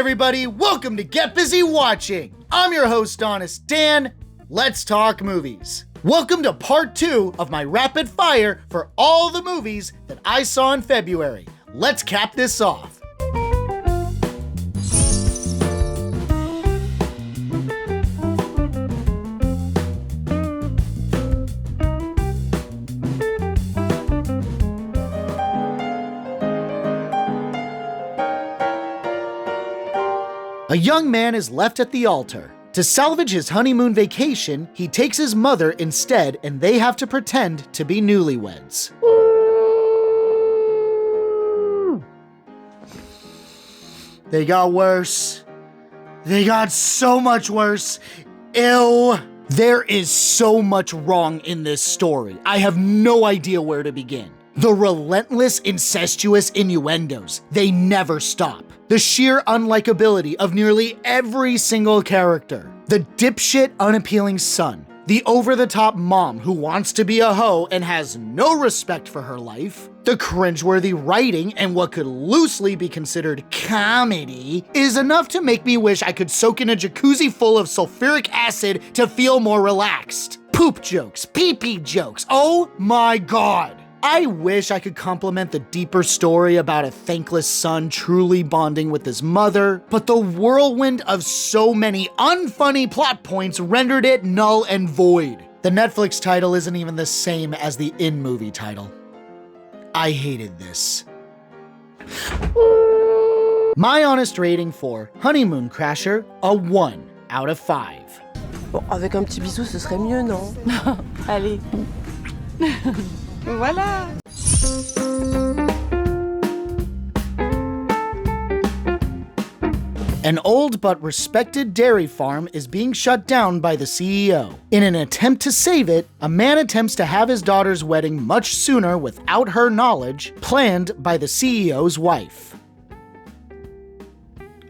everybody, welcome to Get Busy Watching. I'm your host, Honest Dan. Let's talk movies. Welcome to part 2 of my rapid fire for all the movies that I saw in February. Let's cap this off. A young man is left at the altar. To salvage his honeymoon vacation, he takes his mother instead, and they have to pretend to be newlyweds. They got worse. They got so much worse. Ew. There is so much wrong in this story. I have no idea where to begin. The relentless, incestuous innuendos. They never stop. The sheer unlikability of nearly every single character. The dipshit, unappealing son. The over-the-top mom who wants to be a hoe and has no respect for her life. The cringeworthy writing and what could loosely be considered comedy is enough to make me wish I could soak in a jacuzzi full of sulfuric acid to feel more relaxed. Poop jokes, pee-pee jokes, oh my god. I wish I could compliment the deeper story about a thankless son truly bonding with his mother, but the whirlwind of so many unfunny plot points rendered it null and void. The Netflix title isn't even the same as the in-movie title. I hated this. My honest rating for Honeymoon Crasher, a 1 out of 5. Bon, avec un petit bisou, ce serait mieux, non? Allez. Voilà. An old but respected dairy farm is being shut down by the CEO. In an attempt to save it, a man attempts to have his daughter's wedding much sooner without her knowledge, planned by the CEO's wife.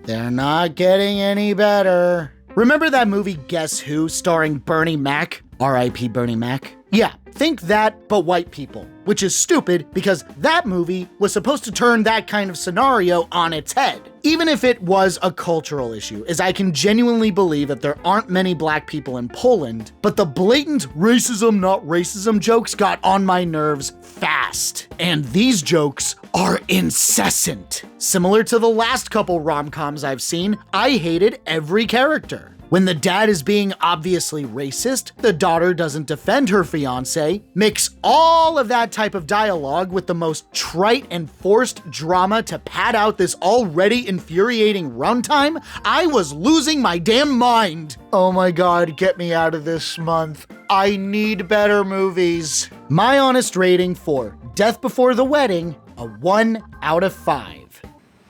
They're not getting any better. Remember that movie Guess Who starring Bernie Mac? R.I.P. Bernie Mac. Yeah, think that, but white people. Which is stupid because that movie was supposed to turn that kind of scenario on its head. Even if it was a cultural issue, as I can genuinely believe that there aren't many black people in Poland, but the blatant racism not racism jokes got on my nerves fast. And these jokes are incessant. Similar to the last couple rom-coms I've seen, I hated every character. When the dad is being obviously racist, the daughter doesn't defend her fiancé. Mix all of that type of dialogue with the most trite and forced drama to pad out this already infuriating runtime, I was losing my damn mind. Oh my god, get me out of this month. I need better movies. My honest rating for Death Before the Wedding, a 1 out of 5.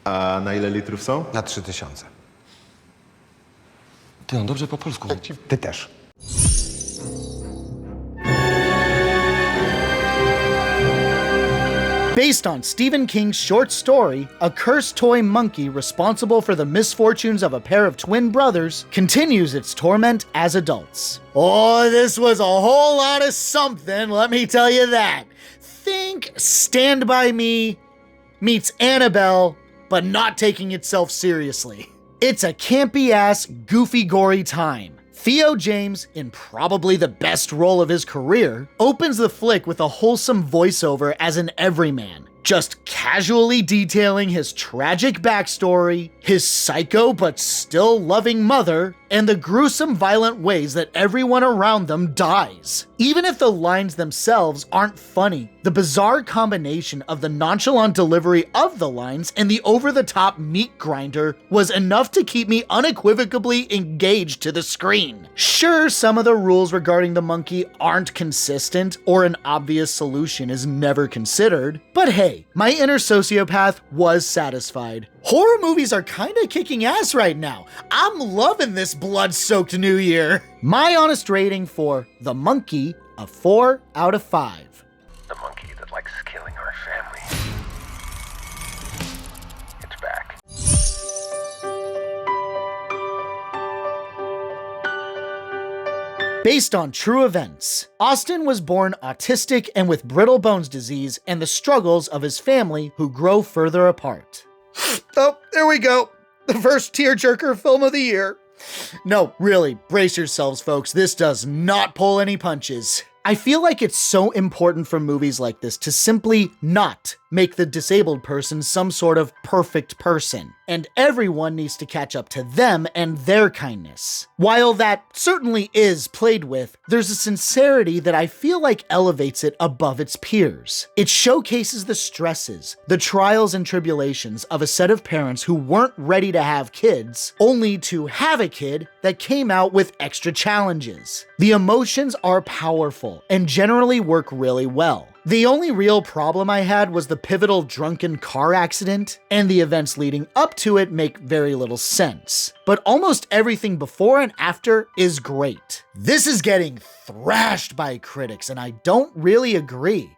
A na ile litrów są? Na 3000. Ty, on dobrze po polsku mówi. Ty też. Based on Stephen King's short story, a cursed toy monkey responsible for the misfortunes of a pair of twin brothers continues its torment as adults. Oh, this was a whole lot of something, let me tell you that. Think Stand By Me meets Annabelle, but not taking itself seriously. It's a campy-ass, goofy, gory time. Theo James, in probably the best role of his career, opens the flick with a wholesome voiceover as an everyman, just casually detailing his tragic backstory, his psycho but still loving mother, and the gruesome violent ways that everyone around them dies. Even if the lines themselves aren't funny, the bizarre combination of the nonchalant delivery of the lines and the over-the-top meat grinder was enough to keep me unequivocally engaged to the screen. Sure, some of the rules regarding the monkey aren't consistent, or an obvious solution is never considered, but hey, my inner sociopath was satisfied. Horror movies are kinda kicking ass right now. I'm loving this blood-soaked new year. My honest rating for The Monkey, a 4 out of 5. The monkey that likes killing our family. It's back. Based on true events, Austin was born autistic and with brittle bones disease and the struggles of his family who grow further apart. Oh, there we go. The first tearjerker film of the year. No, really, brace yourselves, folks. This does not pull any punches. I feel like it's so important for movies like this to simply not make the disabled person some sort of perfect person, and everyone needs to catch up to them and their kindness. While that certainly is played with, there's a sincerity that I feel like elevates it above its peers. It showcases the stresses, the trials and tribulations of a set of parents who weren't ready to have kids, only to have a kid that came out with extra challenges. The emotions are powerful and generally work really well. The only real problem I had was the pivotal drunken car accident, and the events leading up to it make very little sense. But almost everything before and after is great. This is getting thrashed by critics, and I don't really agree.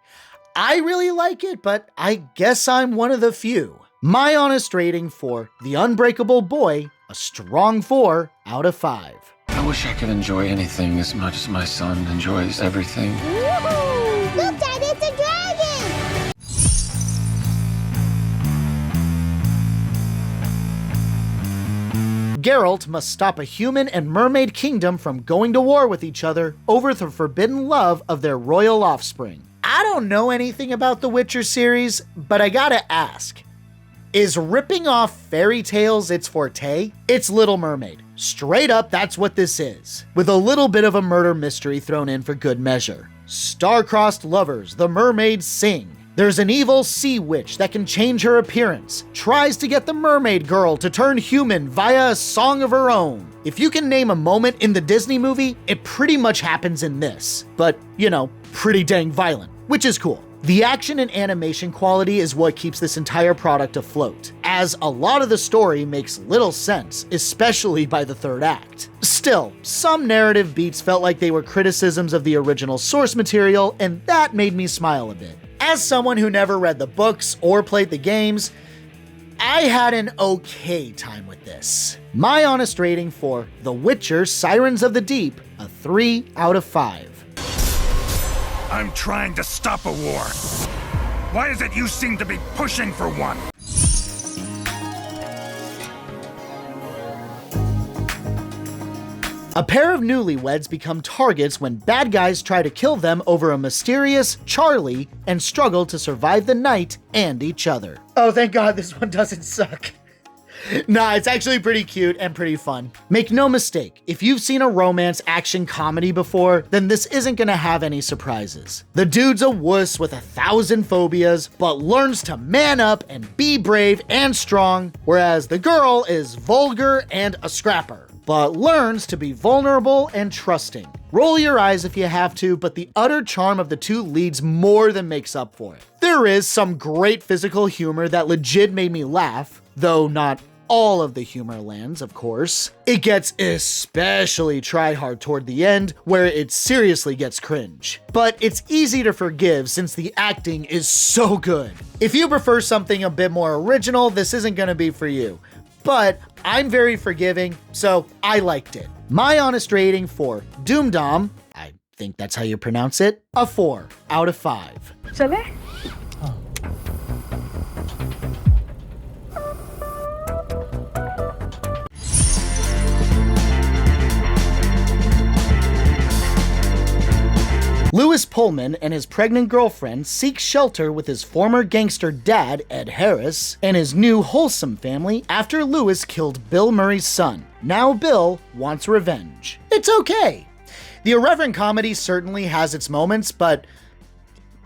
I really like it, but I guess I'm one of the few. My honest rating for The Unbreakable Boy, a strong 4 out of 5. I wish I could enjoy anything as much as my son enjoys everything. Woohoo! Look, Dad, it's a dragon! Geralt must stop a human and mermaid kingdom from going to war with each other over the forbidden love of their royal offspring. I don't know anything about the Witcher series, but I gotta ask. Is ripping off fairy tales its forte? It's Little Mermaid. Straight up, that's what this is, with a little bit of a murder mystery thrown in for good measure. Star-crossed lovers, the mermaids sing. There's an evil sea witch that can change her appearance, tries to get the mermaid girl to turn human via a song of her own. If you can name a moment in the Disney movie, it pretty much happens in this. But, you know, pretty dang violent, which is cool. The action and animation quality is what keeps this entire product afloat, as a lot of the story makes little sense, especially by the third act. Still, some narrative beats felt like they were criticisms of the original source material, and that made me smile a bit. As someone who never read the books or played the games, I had an okay time with this. My honest rating for The Witcher: Sirens of the Deep, a 3 out of 5. I'm trying to stop a war. Why is it you seem to be pushing for one? A pair of newlyweds become targets when bad guys try to kill them over a mysterious Charlie and struggle to survive the night and each other. Oh, thank God this one doesn't suck. Nah, it's actually pretty cute and pretty fun. Make no mistake, if you've seen a romance action comedy before, then this isn't gonna have any surprises. The dude's a wuss with 1,000 phobias, but learns to man up and be brave and strong, whereas the girl is vulgar and a scrapper, but learns to be vulnerable and trusting. Roll your eyes if you have to, but the utter charm of the two leads more than makes up for it. There is some great physical humor that legit made me laugh, though not all of the humor lands, of course. It gets especially try-hard toward the end, where it seriously gets cringe. But it's easy to forgive since the acting is so good. If you prefer something a bit more original, this isn't gonna be for you. But I'm very forgiving, so I liked it. My honest rating for DHOOM, I think that's how you pronounce it, a 4 out of 5. चले? Lewis Pullman and his pregnant girlfriend seek shelter with his former gangster dad, Ed Harris, and his new wholesome family after Lewis killed Bill Murray's son. Now Bill wants revenge. It's okay. The irreverent comedy certainly has its moments, but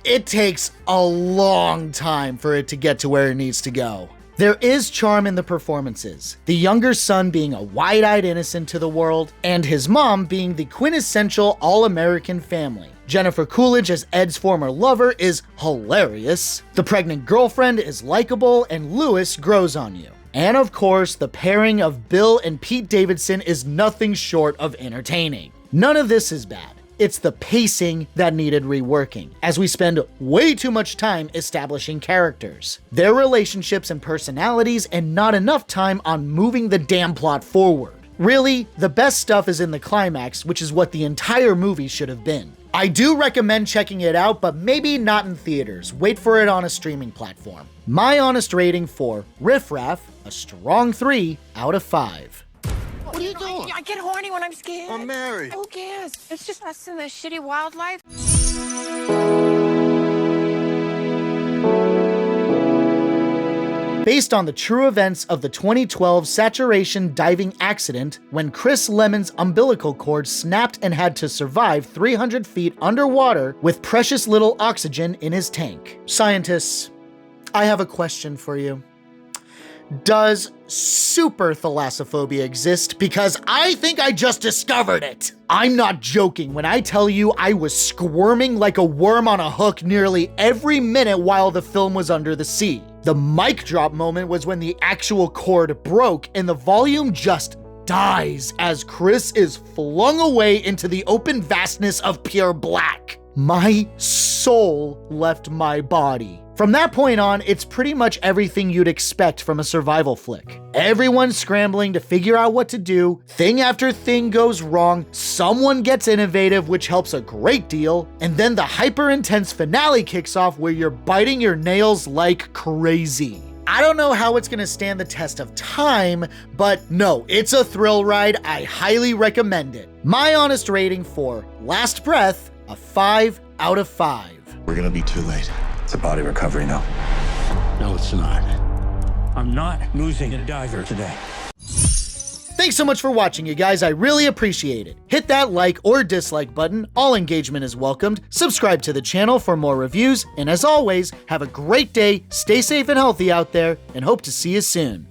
it takes a long time for it to get to where it needs to go. There is charm in the performances, the younger son being a wide-eyed innocent to the world, and his mom being the quintessential all-American family. Jennifer Coolidge as Ed's former lover is hilarious, the pregnant girlfriend is likable, and Lewis grows on you. And of course, the pairing of Bill and Pete Davidson is nothing short of entertaining. None of this is bad. It's the pacing that needed reworking, as we spend way too much time establishing characters, their relationships and personalities, and not enough time on moving the damn plot forward. Really, the best stuff is in the climax, which is what the entire movie should have been. I do recommend checking it out, but maybe not in theaters. Wait for it on a streaming platform. My honest rating for Riff Raff, a strong 3 out of 5. What are you doing? I get horny when I'm scared. I'm married. Who cares? It's just us and the shitty wildlife. Based on the true events of the 2012 saturation diving accident when Chris Lemon's umbilical cord snapped and had to survive 300 feet underwater with precious little oxygen in his tank. Scientists, I have a question for you. Does super thalassophobia exist? Because I think I just discovered it. I'm not joking when I tell you I was squirming like a worm on a hook nearly every minute while the film was under the sea. The mic drop moment was when the actual cord broke and the volume just dies as Chris is flung away into the open vastness of pure black. My soul left my body. From that point on, it's pretty much everything you'd expect from a survival flick. Everyone's scrambling to figure out what to do, thing after thing goes wrong, someone gets innovative, which helps a great deal, and then the hyper-intense finale kicks off where you're biting your nails like crazy. I don't know how it's gonna stand the test of time, but no, it's a thrill ride. I highly recommend it. My honest rating for Last Breath, a 5 out of 5. We're gonna be too late. It's a body recovery now. No, it's not. I'm not losing a diver today. Thanks so much for watching, you guys. I really appreciate it. Hit that like or dislike button. All engagement is welcomed. Subscribe to the channel for more reviews. And as always, have a great day, stay safe and healthy out there, and hope to see you soon.